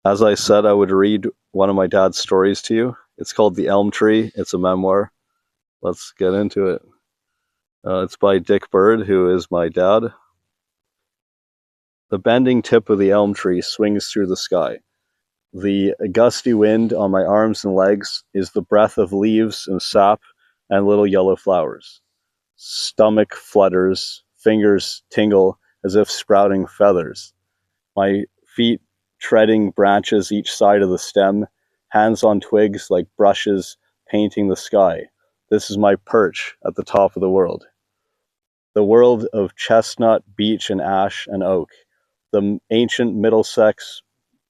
As I said, I would read one of my dad's stories to you. It's called The Elm Tree. It's a memoir. Let's get into it. It's by Dick Bird, who is my dad. The bending tip of the elm tree swings through the sky. The gusty wind on my arms and legs is the breath of leaves and sap and little yellow flowers. Stomach flutters, fingers tingle as if sprouting feathers. My feet treading branches each side of the stem, hands on twigs like brushes painting the sky. This is my perch at the top of the world. The world of chestnut, beech, and ash and oak. The ancient Middlesex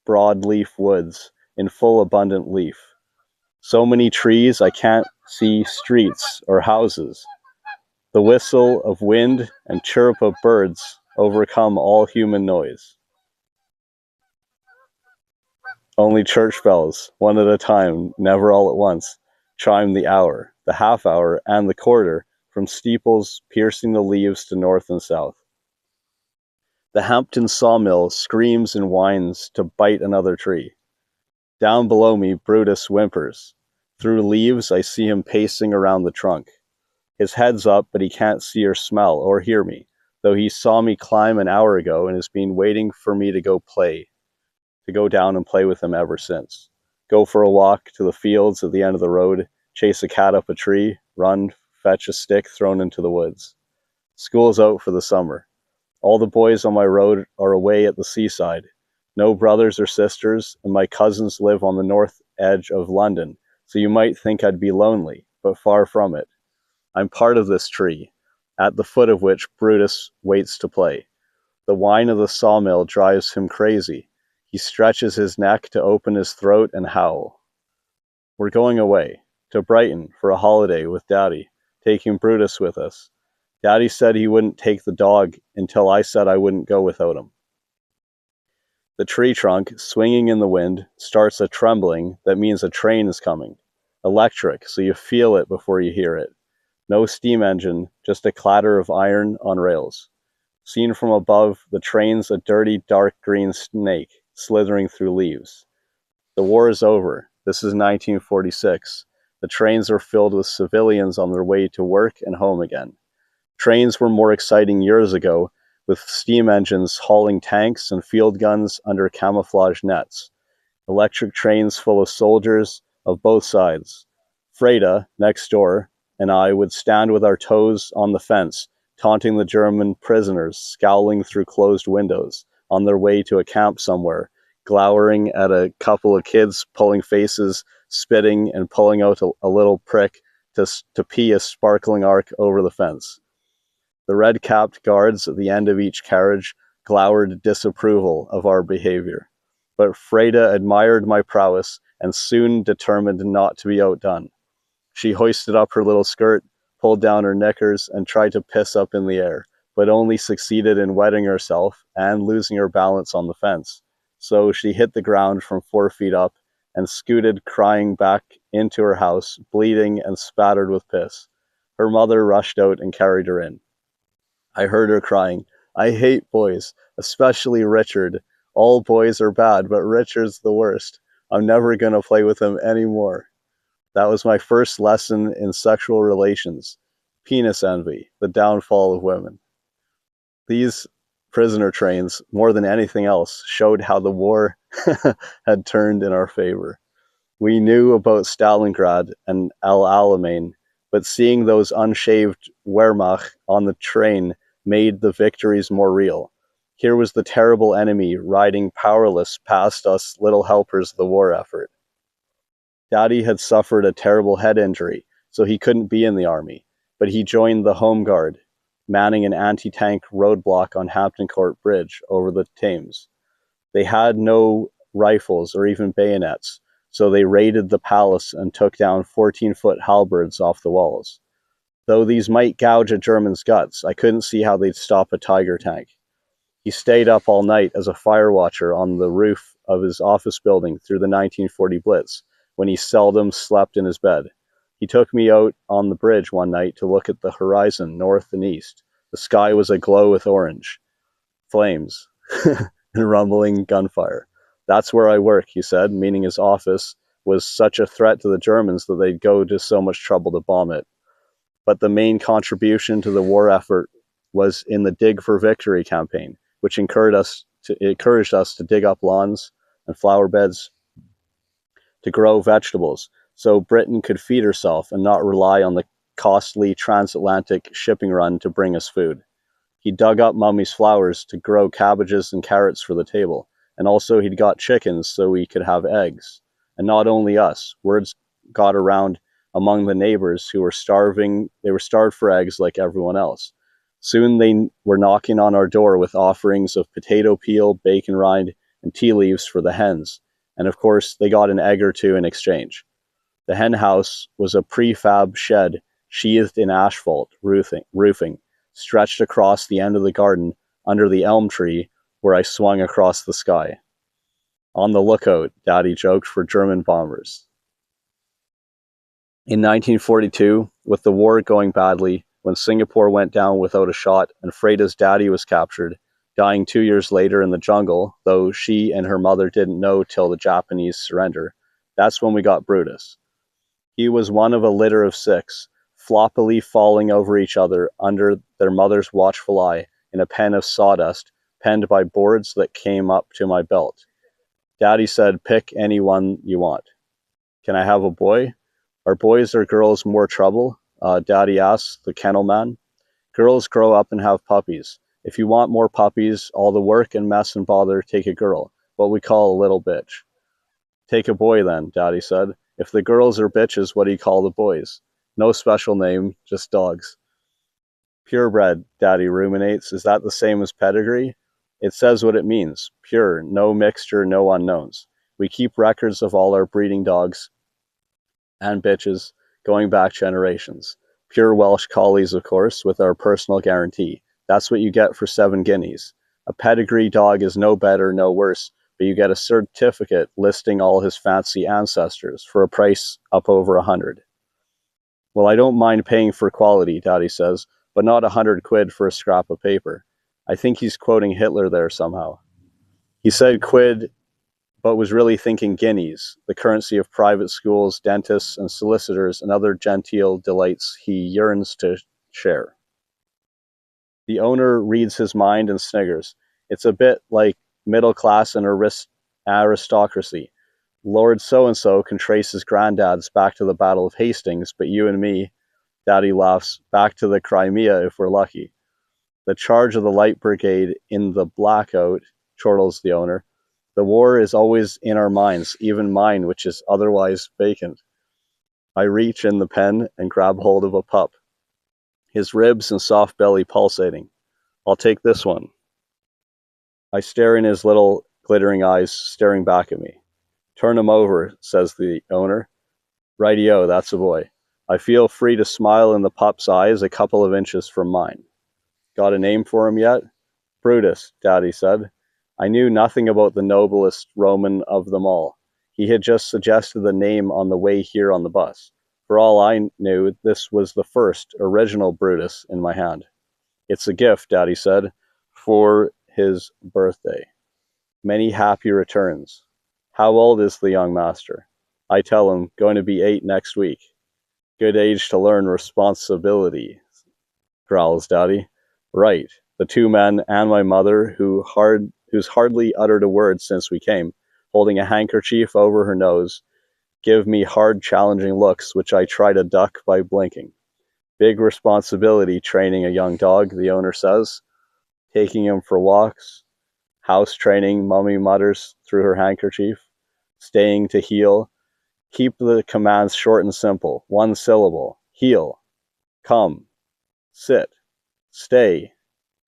broadleaf woods in full abundant leaf. So many trees I can't see streets or houses. The whistle of wind and chirp of birds overcome all human noise. Only church bells, one at a time, never all at once, chime the hour, the half hour, and the quarter from steeples piercing the leaves to north and south. The Hampton sawmill screams and whines to bite another tree. Down below me, Brutus whimpers. Through leaves, I see him pacing around the trunk. His head's up, but he can't see or smell or hear me, though he saw me climb an hour ago and has been waiting for me to go down and play with him ever since. Go for a walk to the fields at the end of the road, chase a cat up a tree, run, fetch a stick thrown into the woods. School's out for the summer. All the boys on my road are away at the seaside. No brothers or sisters, and my cousins live on the north edge of London, so you might think I'd be lonely, but far from it. I'm part of this tree, at the foot of which Brutus waits to play. The whine of the sawmill drives him crazy. He stretches his neck to open his throat and howl. We're going away, to Brighton, for a holiday with Daddy, taking Brutus with us. Daddy said he wouldn't take the dog until I said I wouldn't go without him. The tree trunk, swinging in the wind, starts a trembling that means a train is coming. Electric, so you feel it before you hear it. No steam engine, just a clatter of iron on rails. Seen from above, the train's a dirty, dark green snake slithering through leaves. The war is over. This is 1946. The trains are filled with civilians on their way to work and home again. Trains were more exciting years ago, with steam engines hauling tanks and field guns under camouflage nets. Electric trains full of soldiers of both sides. Freda, next door, and I would stand with our toes on the fence, taunting the German prisoners scowling through closed windows on their way to a camp somewhere, glowering at a couple of kids pulling faces, spitting, and pulling out a little prick to pee a sparkling arc over the fence. The red-capped guards at the end of each carriage glowered disapproval of our behavior. But Freda admired my prowess and soon determined not to be outdone. She hoisted up her little skirt, pulled down her knickers, and tried to piss up in the air, but only succeeded in wetting herself and losing her balance on the fence. So she hit the ground from 4 feet up and scooted crying back into her house, bleeding and spattered with piss. Her mother rushed out and carried her in. I heard her crying, "I hate boys, especially Richard. All boys are bad, but Richard's the worst. I'm never going to play with him anymore." That was my first lesson in sexual relations. Penis envy, the downfall of women. These prisoner trains, more than anything else, showed how the war had turned in our favor. We knew about Stalingrad and El Alamein, but seeing those unshaved Wehrmacht on the train made the victories more real. Here was the terrible enemy riding powerless past us little helpers of the war effort. Daddy had suffered a terrible head injury, so he couldn't be in the army, but he joined the Home Guard, manning an anti-tank roadblock on Hampton Court Bridge over the Thames. They had no rifles or even bayonets, so they raided the palace and took down 14-foot halberds off the walls. Though these might gouge a German's guts, I couldn't see how they'd stop a Tiger tank. He stayed up all night as a fire watcher on the roof of his office building through the 1940 Blitz, when he seldom slept in his bed. He took me out on the bridge one night to look at the horizon north and east. The sky was aglow with orange, flames, and rumbling gunfire. That's where I work, he said, meaning his office was such a threat to the Germans that they'd go to so much trouble to bomb it. But the main contribution to the war effort was in the Dig for Victory campaign, which encouraged us to dig up lawns and flower beds to grow vegetables so Britain could feed herself and not rely on the costly transatlantic shipping run to bring us food. He dug up Mummy's flowers to grow cabbages and carrots for the table, and also he'd got chickens so we could have eggs. And not only us, words got around among the neighbors who were starving. They were starved for eggs like everyone else. Soon they were knocking on our door with offerings of potato peel, bacon rind, and tea leaves for the hens. And of course, they got an egg or two in exchange. The hen house was a prefab shed sheathed in asphalt roofing, stretched across the end of the garden under the elm tree where I swung across the sky. On the lookout, Daddy joked, for German bombers. In 1942, with the war going badly, when Singapore went down without a shot and Freda's daddy was captured, dying 2 years later in the jungle, though she and her mother didn't know till the Japanese surrender, that's when we got Brutus. He was one of a litter of 6, floppily falling over each other under their mother's watchful eye in a pen of sawdust penned by boards that came up to my belt. Daddy said, "Pick any one you want." "Can I have a boy?" "Are boys or girls more trouble?" Daddy asked the kennel man. "Girls grow up and have puppies. If you want more puppies, all the work and mess and bother, take a girl, what we call a little bitch." "Take a boy then," Daddy said. "If the girls are bitches, what do you call the boys?" "No special name, just dogs." "Purebred," Daddy ruminates. "Is that the same as pedigree?" "It says what it means. Pure, no mixture, no unknowns. We keep records of all our breeding dogs and bitches going back generations. Pure Welsh collies, of course, with our personal guarantee. That's what you get for 7 guineas. A pedigree dog is no better, no worse, but you get a certificate listing all his fancy ancestors for a price up over 100. "Well, I don't mind paying for quality," Daddy says, "but not 100 quid for a scrap of paper." I think he's quoting Hitler there somehow. He said quid, but was really thinking guineas, the currency of private schools, dentists, and solicitors, and other genteel delights he yearns to share. The owner reads his mind and sniggers. It's a bit like middle class and aristocracy. Lord so-and-so can trace his granddads back to the Battle of Hastings, but you and me, Daddy laughs, back to the Crimea if we're lucky. "The charge of the Light Brigade in the blackout," chortles the owner. "The war is always in our minds, even mine, which is otherwise vacant." I reach in the pen and grab hold of a pup, his ribs and soft belly pulsating. "I'll take this one." I stare in his little glittering eyes, staring back at me. "Turn him over," says the owner. "Rightio, that's a boy." I feel free to smile in the pup's eyes a couple of inches from mine. "Got a name for him yet?" "Brutus," Daddy said. I knew nothing about the noblest Roman of them all. He had just suggested the name on the way here on the bus. For all I knew, this was the first, original Brutus in my hand. "It's a gift," Daddy said, "for his birthday. Many happy returns." "How old is the young master?" I tell him, "Going to be 8 next week." "Good age to learn responsibility," growls Daddy. "Right. The 2 men and my mother, who's hardly uttered a word since we came, holding a handkerchief over her nose, give me hard, challenging looks, which I try to duck by blinking. Big responsibility training a young dog, the owner says. Taking him for walks. House training, Mummy mutters through her handkerchief. Staying to heel. Keep the commands short and simple. 1 syllable. Heel. Come. Sit. Stay.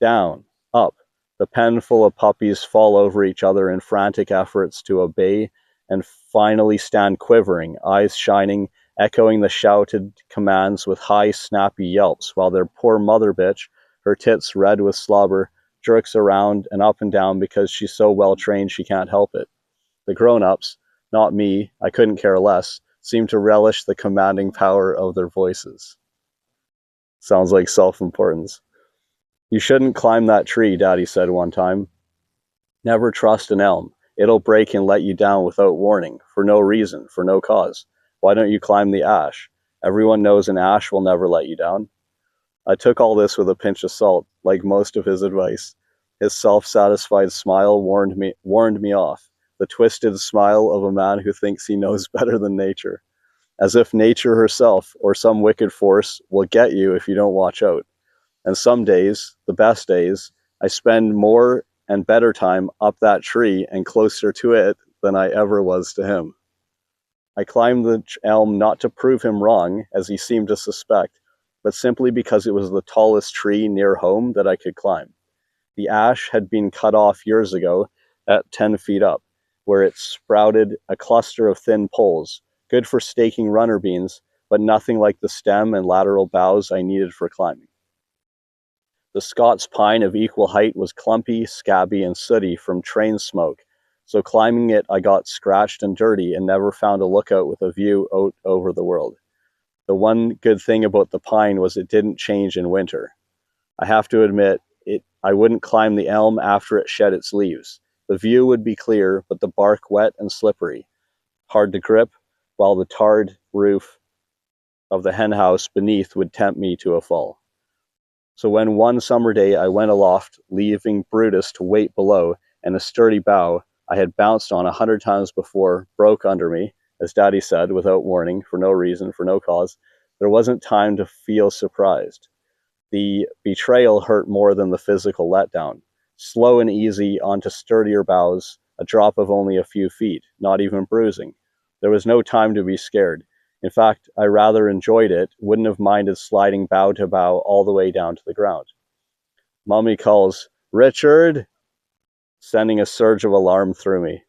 Down. Up. The pen full of puppies fall over each other in frantic efforts to obey and finally stand quivering, eyes shining, echoing the shouted commands with high, snappy yelps, while their poor mother bitch, her tits red with slobber, jerks around and up and down because she's so well trained she can't help it. The grown-ups, not me, I couldn't care less, seem to relish the commanding power of their voices. Sounds like self-importance. "You shouldn't climb that tree," Daddy said one time. "Never trust an elm. It'll break and let you down without warning, for no reason, for no cause. Why don't you climb the ash? Everyone knows an ash will never let you down. I took all this with a pinch of salt, like most of his advice. His self-satisfied smile warned me off, the twisted smile of a man who thinks he knows better than nature, as if nature herself or some wicked force will get you if you don't watch out. And some days, the best days, I spend more and better time up that tree and closer to it than I ever was to him. I climbed the elm not to prove him wrong, as he seemed to suspect, but simply because it was the tallest tree near home that I could climb. The ash had been cut off years ago at 10 feet up, where it sprouted a cluster of thin poles, good for staking runner beans, but nothing like the stem and lateral boughs I needed for climbing. The Scots pine of equal height was clumpy, scabby, and sooty from train smoke, so climbing it I got scratched and dirty and never found a lookout with a view out over the world. The one good thing about the pine was it didn't change in winter. I have to admit, I wouldn't climb the elm after it shed its leaves. The view would be clear, but the bark wet and slippery, hard to grip, while the tarred roof of the henhouse beneath would tempt me to a fall. So when one summer day I went aloft, leaving Brutus to wait below, and a sturdy bough I had bounced on 100 times before broke under me, as Daddy said, without warning, for no reason, for no cause, there wasn't time to feel surprised. The betrayal hurt more than the physical letdown. Slow and easy onto sturdier boughs, a drop of only a few feet, not even bruising. There was no time to be scared. In fact, I rather enjoyed it, wouldn't have minded sliding bough to bough all the way down to the ground. Mummy calls, "Richard!" sending a surge of alarm through me.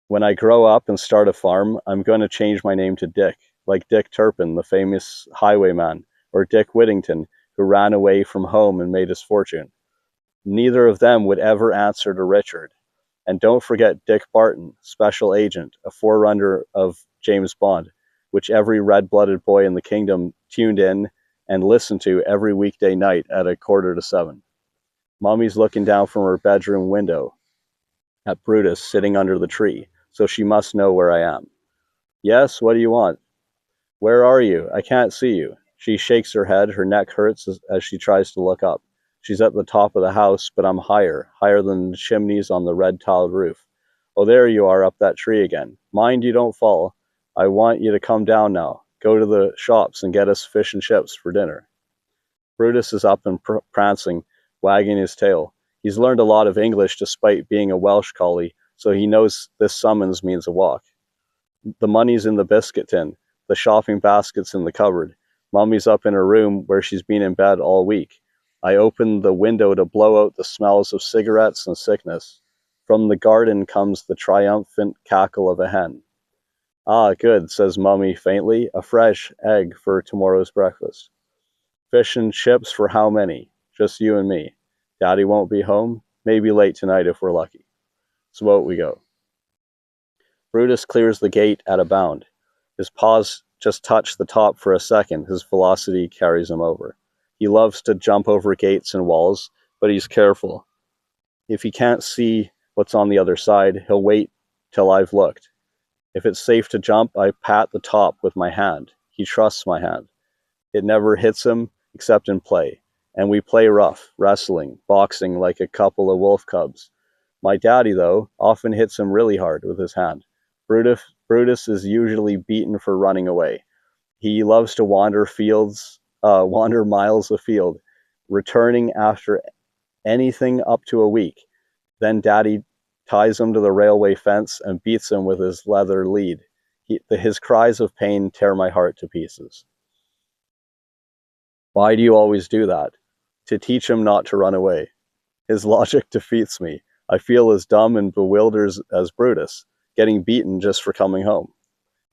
When I grow up and start a farm, I'm going to change my name to Dick, like Dick Turpin, the famous highwayman, or Dick Whittington, who ran away from home and made his fortune. Neither of them would ever answer to Richard. And don't forget Dick Barton, special agent, a forerunner of James Bond, which every red-blooded boy in the kingdom tuned in and listened to every weekday night at 6:45. Mommy's looking down from her bedroom window at Brutus sitting under the tree, so she must know where I am. "Yes, what do you want?" "Where are you? I can't see you." She shakes her head, her neck hurts as she tries to look up. She's at the top of the house, but I'm higher than the chimneys on the red-tiled roof. "Oh, there you are up that tree again. Mind you don't fall. I want you to come down now. Go to the shops and get us fish and chips for dinner." Brutus is up and prancing, wagging his tail. He's learned a lot of English despite being a Welsh collie, so he knows this summons means a walk. The money's in the biscuit tin. The shopping basket's in the cupboard. Mommy's up in her room where she's been in bed all week. I open the window to blow out the smells of cigarettes and sickness. From the garden comes the triumphant cackle of a hen. "Ah, good," says Mummy faintly, "a fresh egg for tomorrow's breakfast." "Fish and chips for how many?" "Just you and me. Daddy won't be home. Maybe late tonight if we're lucky." So out we go. Brutus clears the gate at a bound. His paws just touch the top for a second. His velocity carries him over. He loves to jump over gates and walls, but he's careful. If he can't see what's on the other side, he'll wait till I've looked. If it's safe to jump, I pat the top with my hand. He trusts my hand. It never hits him except in play. And we play rough, wrestling, boxing like a couple of wolf cubs. My daddy, though, often hits him really hard with his hand. Brutus is usually beaten for running away. He loves to wander miles afield, returning after anything up to a week. Then Daddy ties him to the railway fence and beats him with his leather lead. His cries of pain tear my heart to pieces. "Why do you always do that?" "To teach him not to run away." His logic defeats me. I feel as dumb and bewildered as Brutus, getting beaten just for coming home.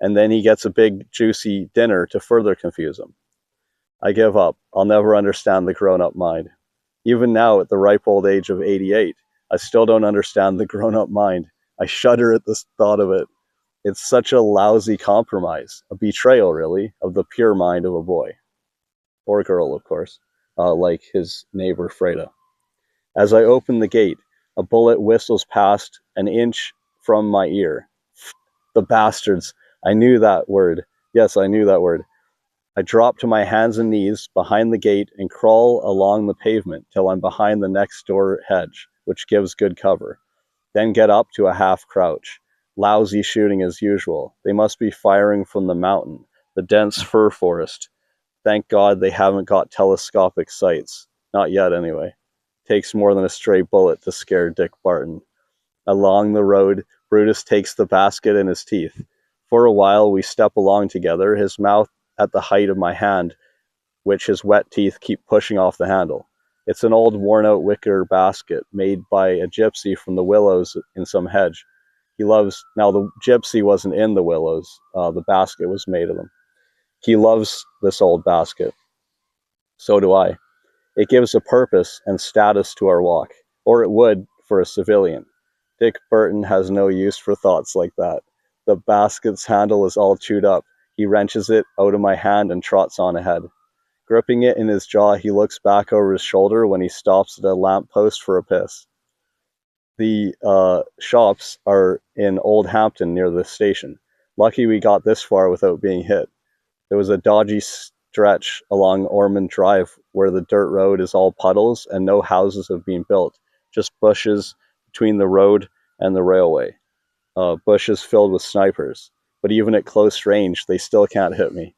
And then he gets a big, juicy dinner to further confuse him. I give up. I'll never understand the grown-up mind. Even now, at the ripe old age of 88, I still don't understand the grown-up mind. I shudder at the thought of it. It's such a lousy compromise, a betrayal, really, of the pure mind of a boy. Or girl, of course, like his neighbor Freda. As I open the gate, a bullet whistles past an inch from my ear. The bastards. I knew that word. Yes, I knew that word. I drop to my hands and knees behind the gate and crawl along the pavement till I'm behind the next door hedge, which gives good cover. Then get up to a half crouch. Lousy shooting as usual. They must be firing from the mountain, the dense fir forest. Thank God they haven't got telescopic sights. Not yet, anyway. Takes more than a stray bullet to scare Dick Barton. Along the road, Brutus takes the basket in his teeth. For a while we step along together, his mouth at the height of my hand, which his wet teeth keep pushing off the handle. It's an old worn-out wicker basket made by a gypsy from the willows in some hedge. He loves... Now, the gypsy wasn't in the willows. The basket was made of them. He loves this old basket. So do I. It gives a purpose and status to our walk, or it would for a civilian. Dick Burton has no use for thoughts like that. The basket's handle is all chewed up. He wrenches it out of my hand and trots on ahead. Gripping it in his jaw, he looks back over his shoulder when he stops at a lamp post for a piss. The shops are in Old Hampton near the station. Lucky we got this far without being hit. There was a dodgy stretch along Ormond Drive where the dirt road is all puddles and no houses have been built, just bushes between the road and the railway. Bushes filled with snipers. But even at close range, they still can't hit me.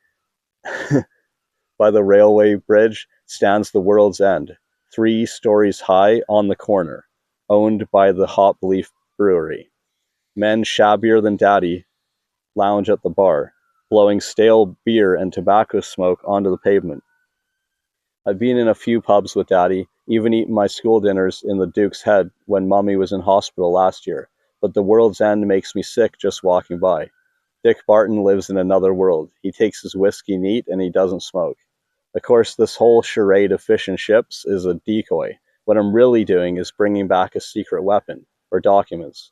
By the railway bridge stands the World's End, 3 stories high on the corner, owned by the Hop Leaf Brewery. Men shabbier than Daddy lounge at the bar, blowing stale beer and tobacco smoke onto the pavement. I've been in a few pubs with Daddy, even eaten my school dinners in the Duke's Head when Mummy was in hospital last year, but the World's End makes me sick just walking by. Dick Barton lives in another world. He takes his whiskey neat and he doesn't smoke. Of course, this whole charade of fish and chips is a decoy. What I'm really doing is bringing back a secret weapon, or documents.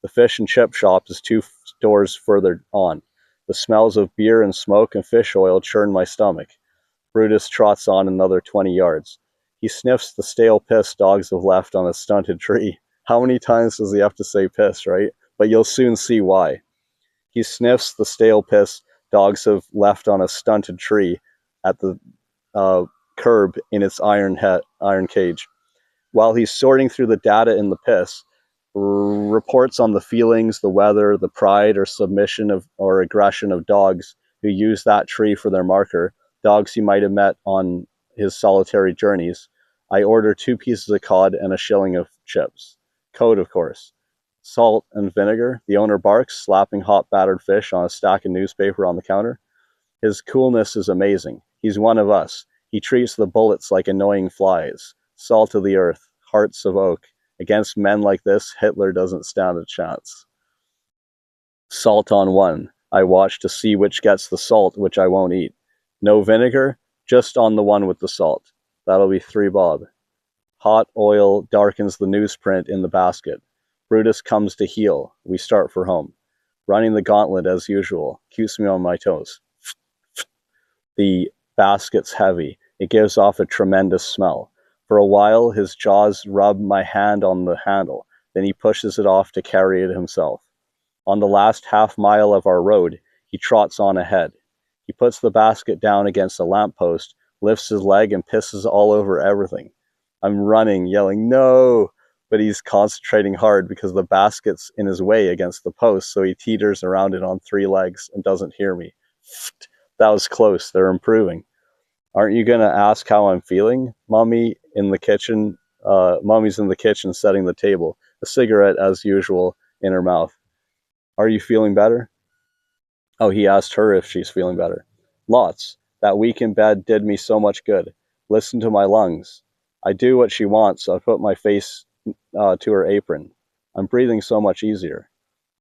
The fish and chip shop is 2 doors further on. The smells of beer and smoke and fish oil churn my stomach. Brutus trots on another 20 yards. He sniffs the stale piss dogs have left on a stunted tree. How many times does he have to say piss, right? But you'll soon see why. He sniffs the stale piss dogs have left on a stunted tree at the curb in its iron cage. While he's sorting through the data in the piss, reports on the feelings, the weather, the pride or submission of or aggression of dogs who use that tree for their marker, dogs he might have met on his solitary journeys, I order 2 pieces of cod and a shilling of chips. Code, of course. Salt and vinegar. The owner barks, slapping hot battered fish on a stack of newspaper on the counter. His coolness is amazing. He's one of us. He treats the bullets like annoying flies. Salt of the earth, hearts of oak. Against men like this, Hitler doesn't stand a chance. Salt on 1. I watch to see which gets the salt, which I won't eat. No vinegar, just on the one with the salt. That'll be 3 bob. Hot oil darkens the newsprint in the basket. Brutus comes to heel. We start for home. Running the gauntlet as usual. Keeps me on my toes. The basket's heavy. It gives off a tremendous smell. For a while, his jaws rub my hand on the handle. Then he pushes it off to carry it himself. On the last half mile of our road, he trots on ahead. He puts the basket down against a lamppost, lifts his leg, and pisses all over everything. I'm running, yelling, "No!" But he's concentrating hard because the basket's in his way against the post, so he teeters around it on 3 legs and doesn't hear me. That was close. They're improving. Aren't you going to ask how I'm feeling? Mummy's in the kitchen setting the table, a cigarette as usual in her mouth. Are you feeling better? Oh, he asked her if she's feeling better. Lots. That week in bed did me so much good. Listen to my lungs. I do what she wants. I put my face to her apron. I'm breathing so much easier.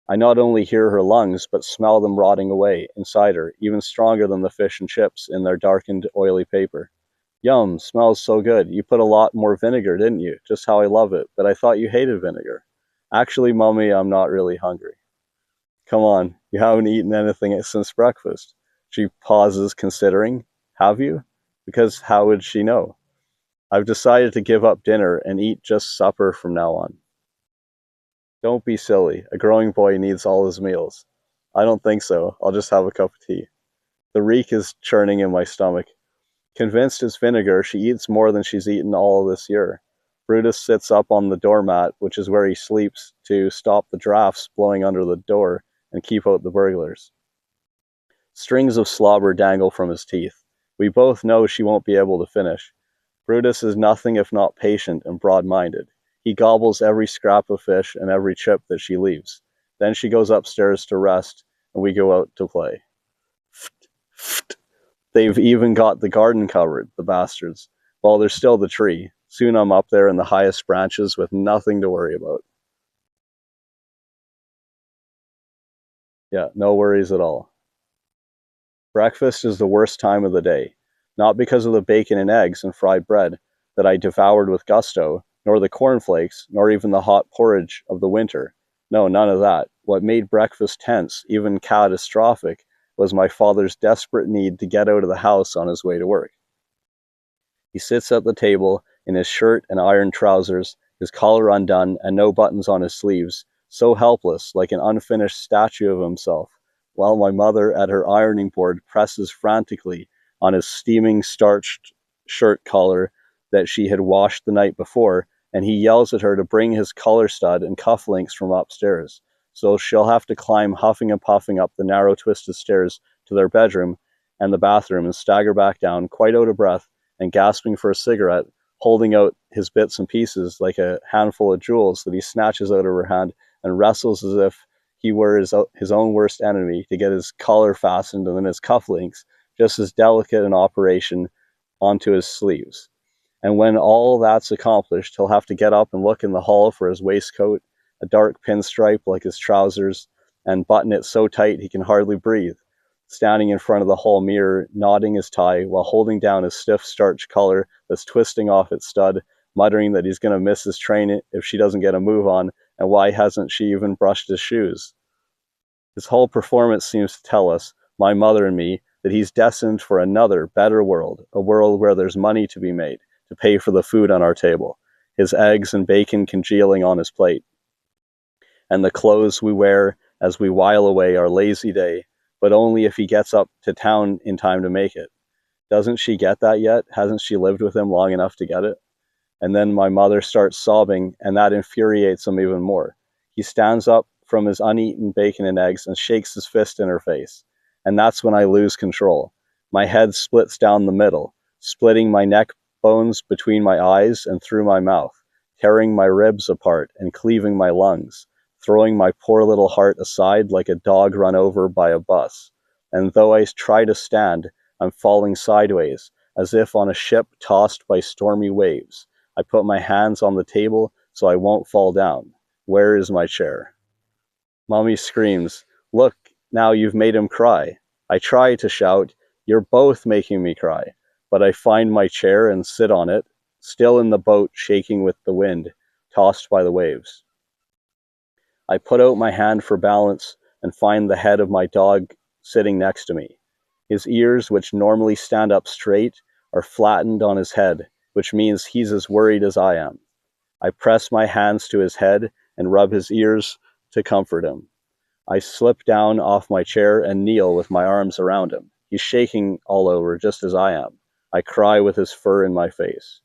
I not only hear her lungs, but smell them rotting away inside her, even stronger than the fish and chips in their darkened, oily paper. Yum, smells so good. You put a lot more vinegar, didn't you? Just how I love it. But I thought you hated vinegar. Actually, Mummy, I'm not really hungry. Come on, you haven't eaten anything since breakfast. She pauses, considering. Have you? Because how would she know? I've decided to give up dinner and eat just supper from now on. Don't be silly. A growing boy needs all his meals. I don't think so. I'll just have a cup of tea. The reek is churning in my stomach. Convinced it's vinegar, she eats more than she's eaten all this year. Brutus sits up on the doormat, which is where he sleeps, to stop the drafts blowing under the door and keep out the burglars. Strings of slobber dangle from his teeth. We both know she won't be able to finish. Brutus is nothing if not patient and broad-minded. He gobbles every scrap of fish and every chip that she leaves. Then she goes upstairs to rest, and we go out to play. They've even got the garden covered, the bastards. Well, there's still the tree. Soon I'm up there in the highest branches with nothing to worry about. Yeah, no worries at all. Breakfast is the worst time of the day, not because of the bacon and eggs and fried bread that I devoured with gusto, nor the cornflakes, nor even the hot porridge of the winter. No, none of that. What made breakfast tense, even catastrophic, was my father's desperate need to get out of the house on his way to work. He sits at the table in his shirt and iron trousers, his collar undone and no buttons on his sleeves, so helpless, like an unfinished statue of himself, while my mother at her ironing board presses frantically on his steaming starched shirt collar that she had washed the night before, and he yells at her to bring his collar stud and cufflinks from upstairs. So she'll have to climb huffing and puffing up the narrow twisted stairs to their bedroom and the bathroom and stagger back down, quite out of breath, and gasping for a cigarette, holding out his bits and pieces like a handful of jewels that he snatches out of her hand and wrestles as if he were his own worst enemy to get his collar fastened and then his cufflinks, just as delicate an operation, onto his sleeves. And when all that's accomplished, he'll have to get up and look in the hall for his waistcoat, a dark pinstripe like his trousers, and button it so tight he can hardly breathe, standing in front of the hall mirror, knotting his tie while holding down his stiff starch collar that's twisting off its stud, muttering that he's going to miss his train if she doesn't get a move on, and why hasn't she even brushed his shoes? His whole performance seems to tell us, my mother and me, that he's destined for another, better world, a world where there's money to be made, to pay for the food on our table, his eggs and bacon congealing on his plate, and the clothes we wear as we while away our lazy day, but only if he gets up to town in time to make it. Doesn't she get that yet? Hasn't she lived with him long enough to get it? And then my mother starts sobbing, and that infuriates him even more. He stands up from his uneaten bacon and eggs and shakes his fist in her face. And that's when I lose control. My head splits down the middle, splitting my neck bones between my eyes and through my mouth, tearing my ribs apart and cleaving my lungs, throwing my poor little heart aside like a dog run over by a bus. And though I try to stand, I'm falling sideways, as if on a ship tossed by stormy waves. I put my hands on the table so I won't fall down. Where is my chair? Mommy screams, "Look, now you've made him cry." I try to shout, "You're both making me cry." But I find my chair and sit on it, still in the boat shaking with the wind, tossed by the waves. I put out my hand for balance and find the head of my dog sitting next to me. His ears, which normally stand up straight, are flattened on his head, which means he's as worried as I am. I press my hands to his head and rub his ears to comfort him. I slip down off my chair and kneel with my arms around him. He's shaking all over, just as I am. I cry with his fur in my face.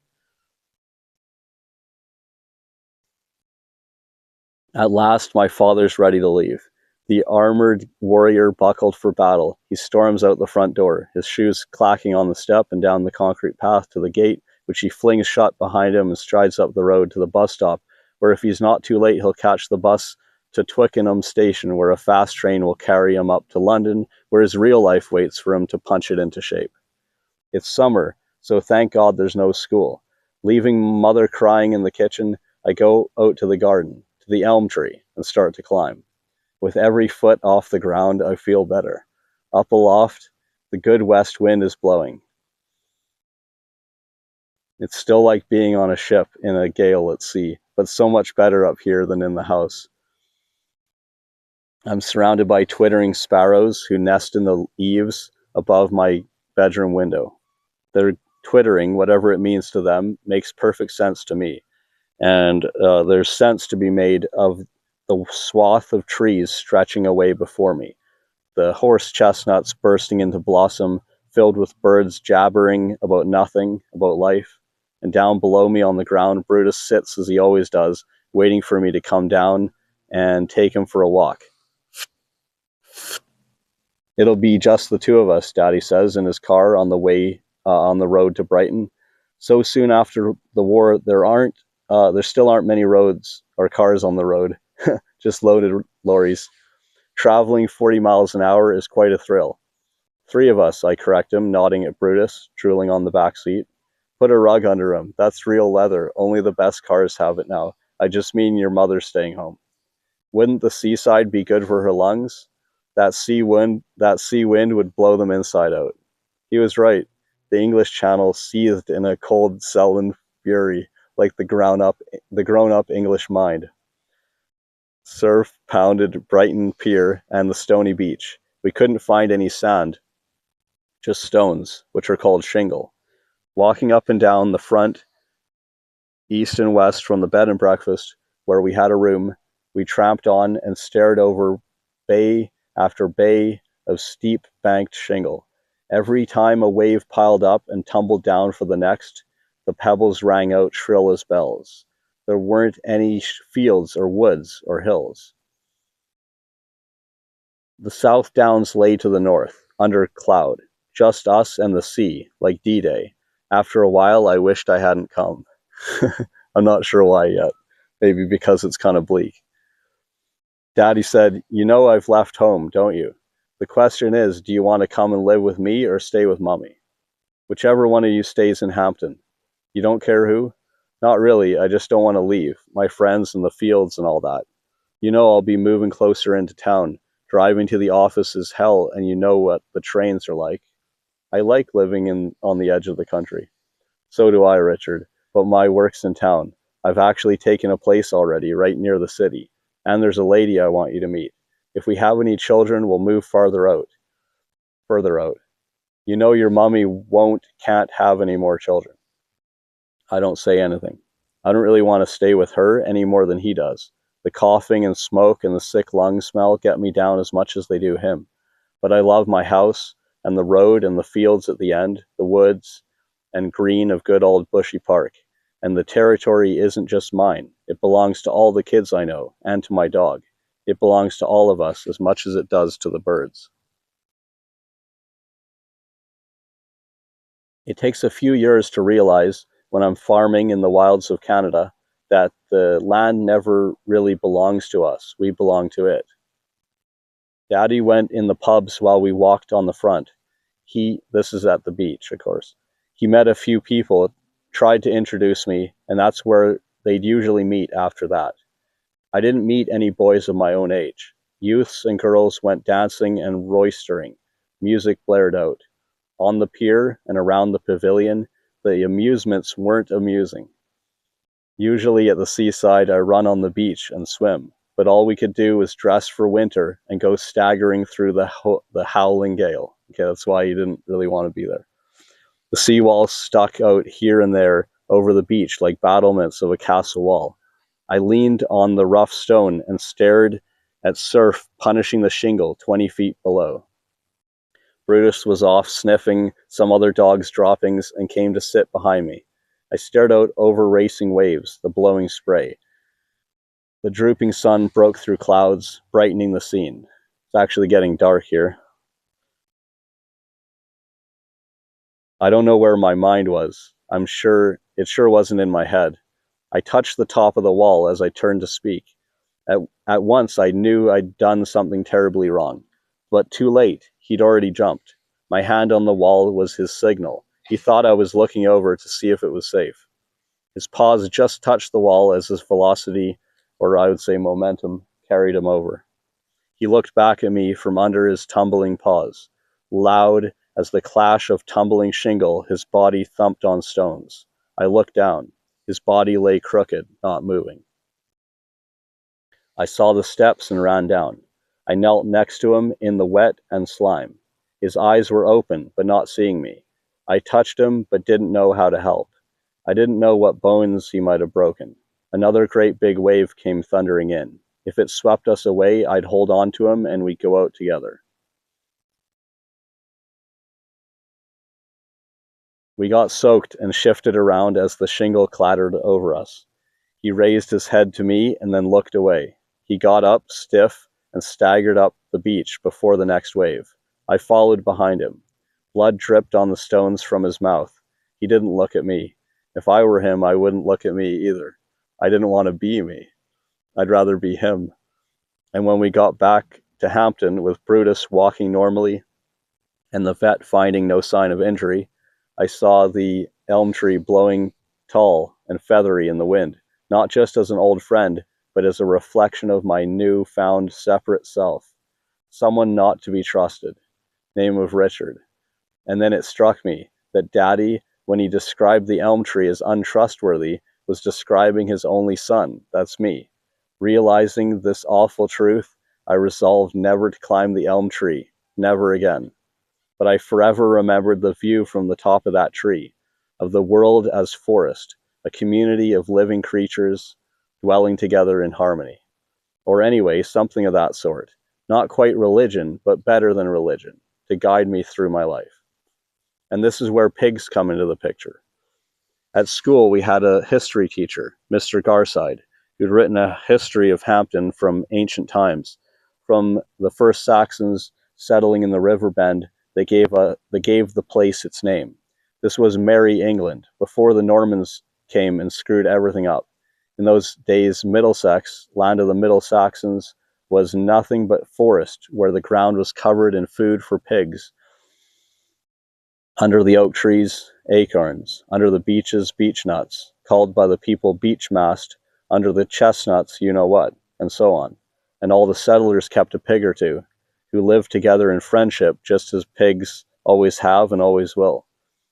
At last my father's ready to leave. The armored warrior buckled for battle. He storms out the front door, his shoes clacking on the step and down the concrete path to the gate, which he flings shut behind him and strides up the road to the bus stop, where if he's not too late, he'll catch the bus to Twickenham station, where a fast train will carry him up to London, where his real life waits for him to punch it into shape. It's summer, so thank God there's no school. Leaving mother crying in the kitchen, I go out to the garden, to the elm tree, and start to climb. With every foot off the ground, I feel better. Up aloft, the good west wind is blowing. It's still like being on a ship in a gale at sea, but so much better up here than in the house. I'm surrounded by twittering sparrows who nest in the eaves above my bedroom window. Their twittering, whatever it means to them, makes perfect sense to me. And there's sense to be made of the swath of trees stretching away before me, the horse chestnuts bursting into blossom, filled with birds jabbering about nothing, about life. And down below me on the ground, Brutus sits as he always does, waiting for me to come down and take him for a walk. It'll be just the two of us, Daddy says in his car on the way on the road to Brighton. So soon after the war, there still aren't many roads or cars on the road, just loaded lorries. Traveling 40 miles an hour is quite a thrill. Three of us, I correct him, nodding at Brutus, drooling on the back seat. Put a rug under him. That's real leather. Only the best cars have it now. I just mean your mother's staying home. Wouldn't the seaside be good for her lungs? That sea wind would blow them inside out. He was right. The English Channel seethed in a cold, sullen fury, like the grown-up English mind. Surf pounded Brighton Pier and the stony beach. We couldn't find any sand, just stones, which are called shingle. Walking up and down the front, east and west from the bed and breakfast, where we had a room, we tramped on and stared over bay after bay of steep banked shingle. Every time a wave piled up and tumbled down for the next, the pebbles rang out shrill as bells. There weren't any fields or woods or hills. The South Downs lay to the north, under cloud, just us and the sea, like D-Day. After a while, I wished I hadn't come. I'm not sure why yet. Maybe because it's kind of bleak. Daddy said, "You know I've left home, don't you? The question is, do you want to come and live with me or stay with Mummy? Whichever one of you stays in Hampton. You don't care who?" "Not really, I just don't want to leave. My friends and the fields and all that. You know I'll be moving closer into town. Driving to the office is hell, and you know what the trains are like. I like living on the edge of the country." "So do I, Richard, but my work's in town. I've actually taken a place already, right near the city. And there's a lady I want you to meet. If we have any children, we'll move further out. You know your mummy can't have any more children." I don't say anything. I don't really want to stay with her any more than he does. The coughing and smoke and the sick lung smell get me down as much as they do him. But I love my house and the road and the fields at the end, the woods and green of good old Bushy Park. And the territory isn't just mine. It belongs to all the kids I know, and to my dog. It belongs to all of us as much as it does to the birds. It takes a few years to realize, when I'm farming in the wilds of Canada, that the land never really belongs to us. We belong to it. Daddy went in the pubs while we walked on the front. This is at the beach, of course. He met a few people, tried to introduce me, and that's where they'd usually meet after that. I didn't meet any boys of my own age. Youths and girls went dancing and roistering. Music blared out. On the pier and around the pavilion, the amusements weren't amusing. Usually at the seaside, I run on the beach and swim, but all we could do was dress for winter and go staggering through the howling gale. Okay, that's why you didn't really want to be there. The seawalls stuck out here and there over the beach like battlements of a castle wall. I leaned on the rough stone and stared at surf punishing the shingle 20 feet below. Brutus was off sniffing some other dog's droppings and came to sit behind me. I stared out over racing waves, the blowing spray. The drooping sun broke through clouds, brightening the scene. It's actually getting dark here. I don't know where my mind was. It sure wasn't in my head. I touched the top of the wall as I turned to speak. At once I knew I'd done something terribly wrong. But too late, he'd already jumped. My hand on the wall was his signal. He thought I was looking over to see if it was safe. His paws just touched the wall as his velocity, or I would say momentum, carried him over. He looked back at me from under his tumbling paws. Loud as the clash of tumbling shingle, his body thumped on stones. I looked down. His body lay crooked, not moving. I saw the steps and ran down. I knelt next to him in the wet and slime. His eyes were open, but not seeing me. I touched him, but didn't know how to help. I didn't know what bones he might have broken. Another great big wave came thundering in. If it swept us away, I'd hold on to him and we'd go out together. We got soaked and shifted around as the shingle clattered over us. He raised his head to me and then looked away. He got up, stiff, and staggered up the beach before the next wave. I followed behind him. Blood dripped on the stones from his mouth. He didn't look at me. If I were him, I wouldn't look at me either. I didn't want to be me. I'd rather be him. And when we got back to Hampton with Brutus walking normally and the vet finding no sign of injury, I saw the elm tree blowing tall and feathery in the wind, not just as an old friend, but as a reflection of my new-found separate self, someone not to be trusted, name of Richard. And then it struck me that Daddy, when he described the elm tree as untrustworthy, was describing his only son, that's me. Realizing this awful truth, I resolved never to climb the elm tree, never again. But I forever remembered the view from the top of that tree, of the world as forest, a community of living creatures dwelling together in harmony. Or anyway, something of that sort. Not quite religion, but better than religion, to guide me through my life. And this is where pigs come into the picture. At school, we had a history teacher, Mr. Garside, who'd written a history of Hampton from ancient times, from the first Saxons settling in the river bend. They gave the place its name. This was Merry England, before the Normans came and screwed everything up. In those days, Middlesex, land of the Middle Saxons, was nothing but forest, where the ground was covered in food for pigs. Under the oak trees, acorns. Under the beeches, beech nuts, called by the people beech mast. Under the chestnuts, you know what, and so on. And all the settlers kept a pig or two, who lived together in friendship, just as pigs always have and always will.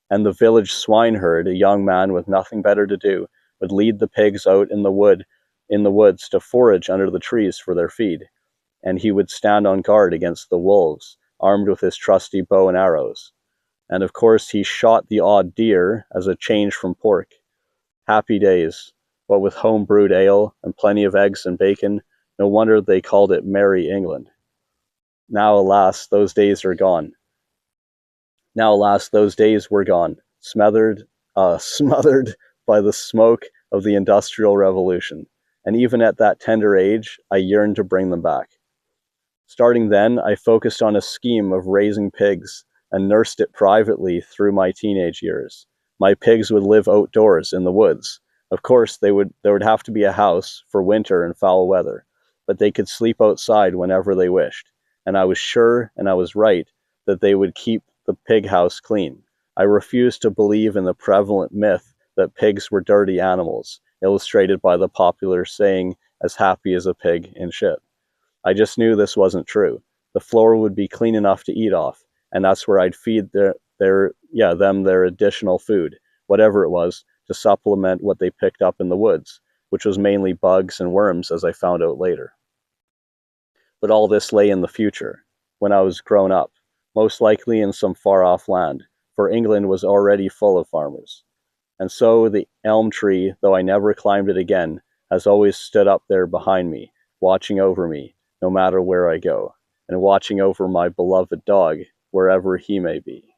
And the village swineherd, a young man with nothing better to do, would lead the pigs out in the woods to forage under the trees for their feed, and he would stand on guard against the wolves, armed with his trusty bow and arrows. And of course he shot the odd deer as a change from pork. Happy days, what with home-brewed ale and plenty of eggs and bacon, no wonder they called it Merry England. Now, alas, those days were gone, smothered by the smoke of the Industrial Revolution. And even at that tender age, I yearned to bring them back. Starting then, I focused on a scheme of raising pigs and nursed it privately through my teenage years. My pigs would live outdoors in the woods. Of course, there would have to be a house for winter and foul weather, but they could sleep outside whenever they wished. And I was sure, and I was right, that they would keep the pig house clean. I refused to believe in the prevalent myth that pigs were dirty animals, illustrated by the popular saying, as happy as a pig in shit. I just knew this wasn't true. The floor would be clean enough to eat off, and that's where I'd feed them their additional food, whatever it was, to supplement what they picked up in the woods, which was mainly bugs and worms, as I found out later. But all this lay in the future, when I was grown up, most likely in some far-off land, for England was already full of farmers. And so the elm tree, though I never climbed it again, has always stood up there behind me, watching over me, no matter where I go, and watching over my beloved dog, wherever he may be.